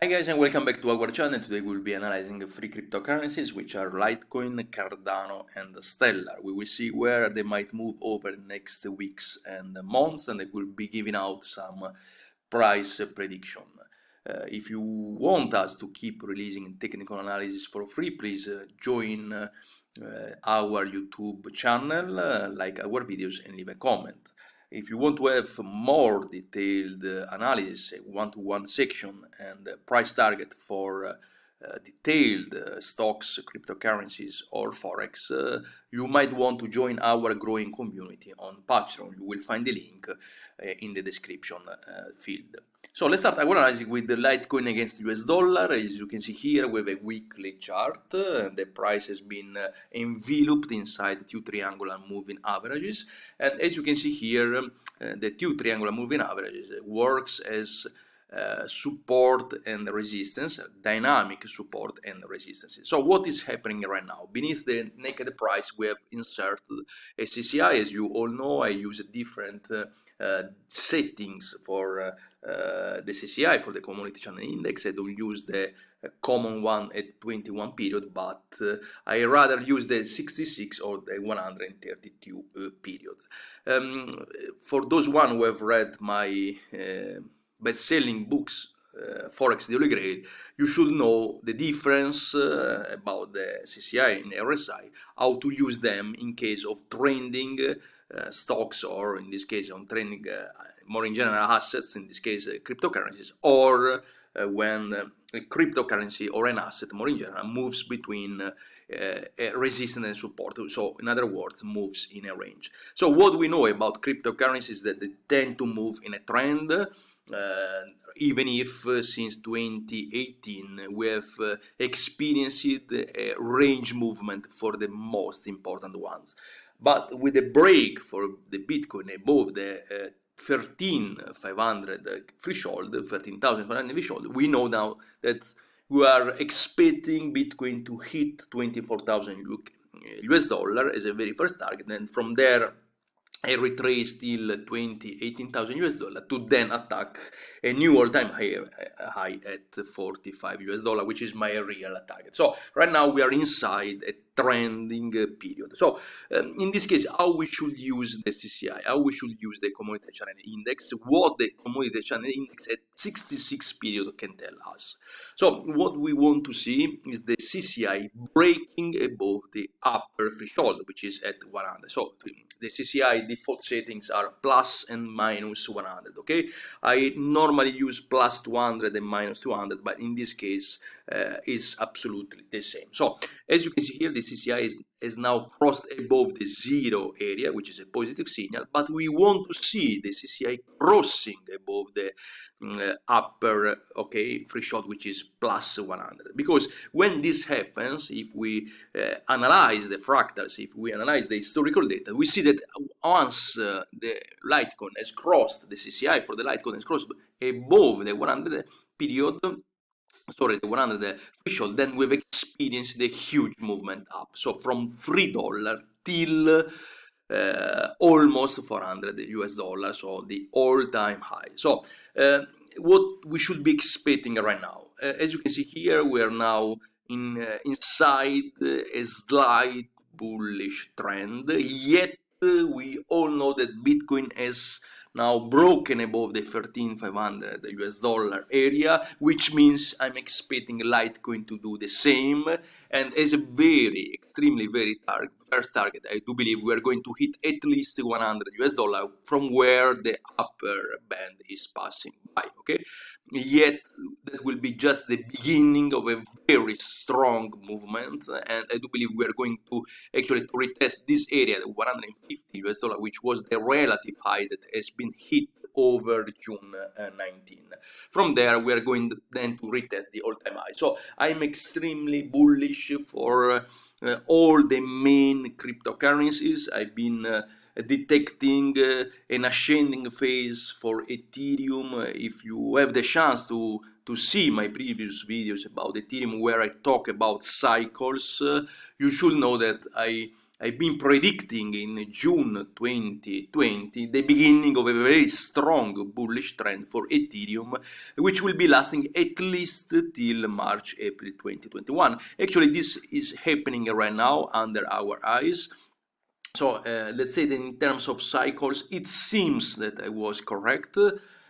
Hi guys and welcome back to our channel. Today we'll be analyzing three cryptocurrencies which are Litecoin, Cardano and Stellar. We will see where they might move over the next weeks and months, and they will be giving out some price prediction. If you want us to keep releasing technical analysis for free, please join our YouTube channel, like our videos and leave a comment. If you want to have more detailed analysis, one-to-one section and price target for detailed stocks, cryptocurrencies or Forex, you might want to join our growing community on Patreon. You will find the link in the description field. So let's start our analysis with the Litecoin against US dollar. As you can see here, we have a weekly chart. The price has been enveloped inside two triangular moving averages. And as you can see here, the two triangular moving averages works as support and resistance, dynamic support and resistance. So what is happening right now? Beneath the naked price, we have inserted a CCI. As you all know, I use different settings for the CCI, for the Commodity Channel Index. I don't use the common one at 21 period, but I rather use the 66 or the 132 periods. For those one who have read my best-selling books, Forex the Holy Grail, you should know the difference about the CCI and RSI, how to use them in case of trending stocks, or in this case on trending more in general assets, in this case cryptocurrencies, or when a cryptocurrency or an asset more in general moves between resistance and support. So in other words, moves in a range. So what we know about cryptocurrencies is that they tend to move in a trend. Even if since 2018 we have experienced a range movement for the most important ones, but with a break for the Bitcoin above the 13,500 threshold, 13,500 threshold, we know now that we are expecting Bitcoin to hit 24,000 US dollar as a very first target, and from there a retrace till 18,000 US dollar to then attack a new all-time high at 45 US dollar, which is my real target. So right now we are inside a trending period. So in this case, how we should use the CCI, how we should use the Commodity Channel Index, what the Commodity Channel Index at 66 period can tell us. So what we want to see is the CCI breaking above the upper threshold, which is at 100. So the CCI default settings are plus and minus 100. Okay, I normally use plus 200 and minus 200, but in this case is absolutely the same. So as you can see here, the CCI is now crossed above the zero area, which is a positive signal, but we want to see the CCI crossing above the upper threshold, which is plus 100, because when this happens, if we analyze the fractals, if we analyze the historical data, we see that once the Litecoin has crossed, the CCI for the Litecoin has crossed above the 100 period, sorry, the 100 threshold, then we've experienced the huge movement up. So from $3 till almost 400 US dollars, so the all-time high. So what we should be expecting right now, as you can see here, we are now inside a slight bullish trend, yet we all know that Bitcoin has now broken above the 13,500 US dollar area, which means I'm expecting Litecoin to do the same. And as a very extremely first target, I do believe we are going to hit at least 100 US dollar from where the upper band is passing by. Okay, yet that will be just the beginning of a very strong movement, and I do believe we are going to actually retest this area, the 150 US dollar, which was the relative high that has been hit over June 19. From there, we are going then to retest the all-time high. So I'm extremely bullish for all the main cryptocurrencies. I've been detecting an ascending phase for Ethereum. If you have the chance to see my previous videos about Ethereum, where I talk about cycles, you should know that I I've been predicting in June 2020 the beginning of a very strong bullish trend for Ethereum, which will be lasting at least till March, April 2021. Actually, this is happening right now under our eyes. So let's say that in terms of cycles, it seems that I was correct,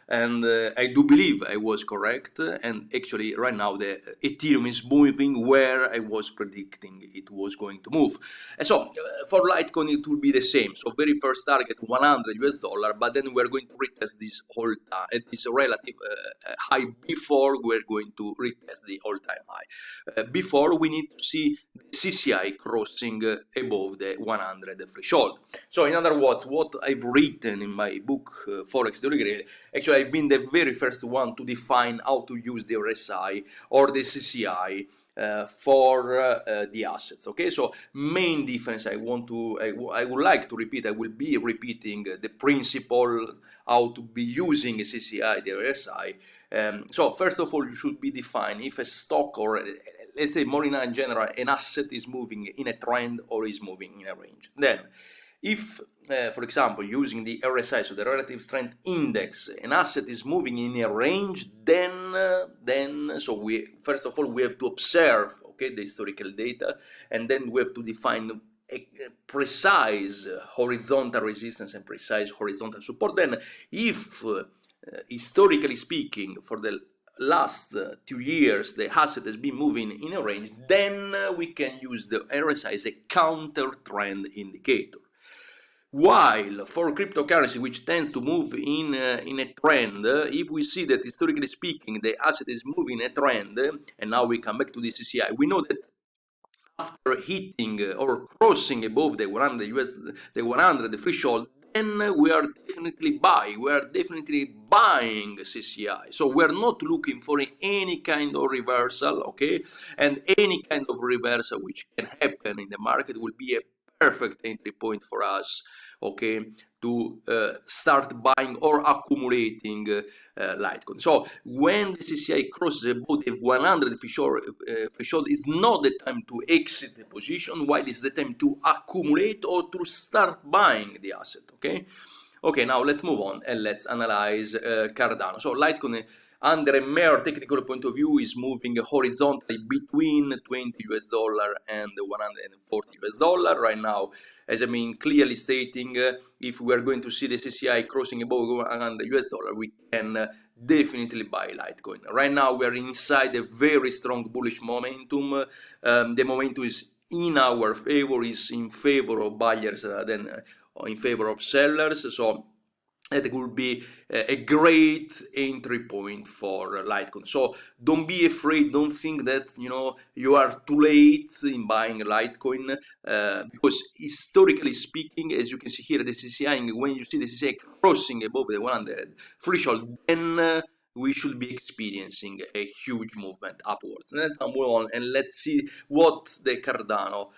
and I do believe I was correct, and actually right now the Ethereum is moving where I was predicting it was going to move. And so for Litecoin it will be the same. So very first target $100, but then we're going to retest this whole time at this relative high before we're going to retest the all-time high. Before we need to see the CCI crossing above the 100 threshold. So in other words, what I've written in my book Forex the Holy Grail, actually I've been the very first one to define how to use the RSI or the CCI for the assets. Okay, so main difference I would like to repeat. I will be repeating the principle how to be using a CCI, the RSI. So first of all, you should be defined if a stock, or let's say more in general, an asset is moving in a trend or is moving in a range. Then if, for example, using the RSI, so the relative strength index, an asset is moving in a range, then so we first of all we have to observe, okay, the historical data, and then we have to define a precise horizontal resistance and precise horizontal support. Then if historically speaking, for the last 2 years the asset has been moving in a range, then we can use the RSI as a counter trend indicator. While for cryptocurrency, which tends to move in a trend, if we see that historically speaking the asset is moving in a trend, and now we come back to the CCI, we know that after hitting or crossing above the 100 the threshold, then we are definitely buying CCI. So we are not looking for any kind of reversal, okay? And any kind of reversal which can happen in the market will be a perfect entry point for us, okay, to start buying or accumulating Litecoin. So when the CCI crosses above the 100 threshold, is not the time to exit the position, while it's the time to accumulate or to start buying the asset, okay? Okay, now let's move on and let's analyze Cardano. So Litecoin, under a mere technical point of view, is moving horizontally between $20 and $140 right now. As I mean, clearly stating, if we are going to see the CCI crossing above $100, we can definitely buy Litecoin. Right now, we are inside a very strong bullish momentum. The momentum is in our favor, is in favor of buyers than in favor of sellers. So that would be a great entry point for Litecoin. So don't be afraid, don't think that you are too late in buying Litecoin, because historically speaking, as you can see here, the CCI, when you see the CCI crossing above the 100 threshold, then we should be experiencing a huge movement upwards. Let's move on and let's see what the Cardano,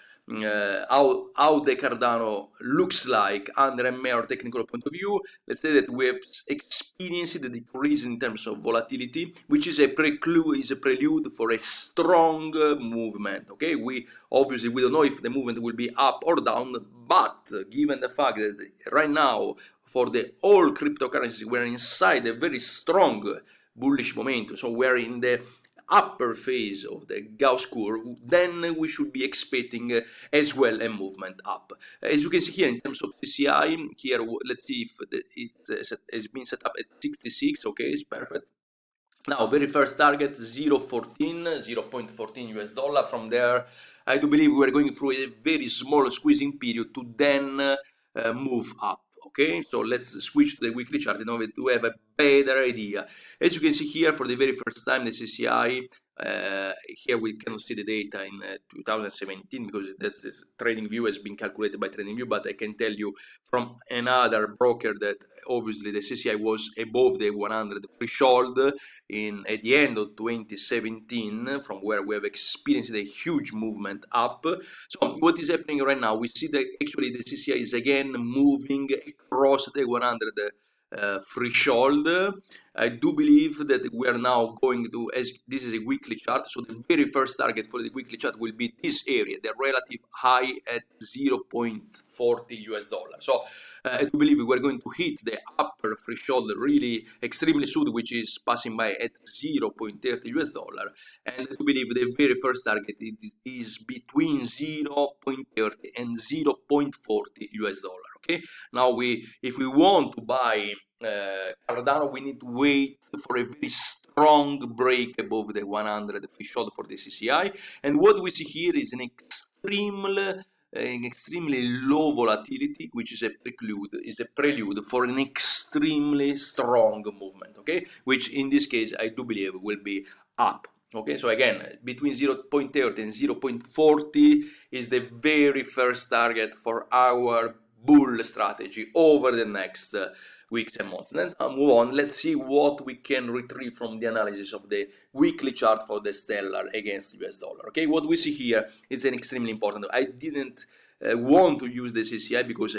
how the Cardano looks like under a mere technical point of view. Let's say that we have experienced the decrease in terms of volatility, which is a prelude for a strong movement. Okay, we don't know if the movement will be up or down, but given the fact that right now for the all cryptocurrencies we're inside a very strong bullish momentum, so we're in the upper phase of the Gauss curve, then we should be expecting as well a movement up. As you can see here in terms of CCI, here let's see if it's been set up at 66. Okay, it's perfect. Now very first target 0.14 US dollar. From there I do believe we are going through a very small squeezing period to then move up. Okay, so let's switch to the weekly chart in order to have a better idea. As you can see here, for the very first time, the CCI, here we cannot see the data in 2017 because this trading view has been calculated by TradingView, but I can tell you from another broker that obviously the CCI was above the 100 threshold at the end of 2017, from where we have experienced a huge movement up. So what is happening right now? We see that actually the CCI is again moving across the 100 threshold. I do believe that we are now going to, as this is a weekly chart, so the very first target for the weekly chart will be this area, the relative high at 0.40 US dollar. So I do believe we are going to hit the upper threshold really extremely soon, which is passing by at 0.30 US dollar. And I do believe the very first target is between 0.30 and 0.40 US dollar. Okay, now if we want to buy Cardano, we need to wait for a very strong break above the 100 threshold for the CCI. And what we see here is an extremely low volatility, which is a prelude for an extremely strong movement. Okay, which in this case I do believe will be up. Okay, so again, between 0.30 and 0.40 is the very first target for our bull strategy over the next weeks and months. Then I'll move on. Let's see what we can retrieve from the analysis of the weekly chart for the stellar against US dollar. Okay, what we see here is an extremely important. I didn't want to use the CCI because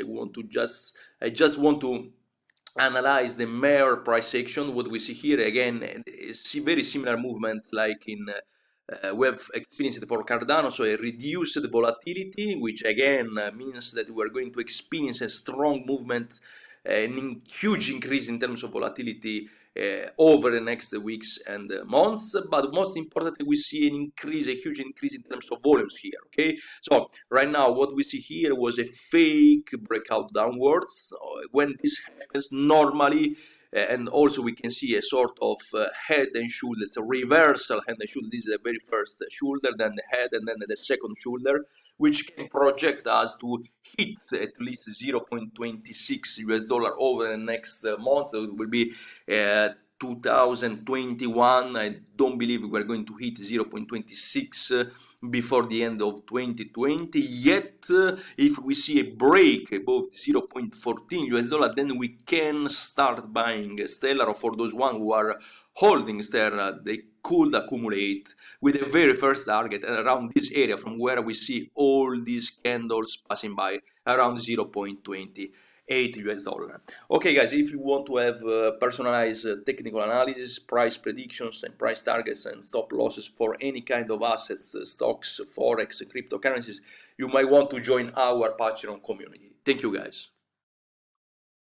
I just want to analyze the mere price action. What we see here again is very similar movement like in we have experienced for Cardano, so a reduced volatility, which again means that we are going to experience a strong movement, a huge increase in terms of volatility over the next weeks and months. But most importantly, we see a huge increase in terms of volumes here. Okay, so right now what we see here was a fake breakout downwards. When this happens normally, and also we can see a sort of head and shoulder, it's a reversal head and shoulder. This is the very first shoulder, then the head, and then the second shoulder, which can project us to hit at least 0.26 US dollar over the next month. So it will be 2021. I don't believe we're going to hit 0.26 before the end of 2020. Yet, if we see a break above 0.14 US dollar, then we can start buying Stellar. Or for those one who are holding Stellar, they could accumulate with the very first target around this area from where we see all these candles passing by around 0.28 US dollar. Okay guys, if you want to have personalized technical analysis, price predictions and price targets and stop losses for any kind of assets, stocks, forex, cryptocurrencies, you might want to join our Patreon community. Thank you guys.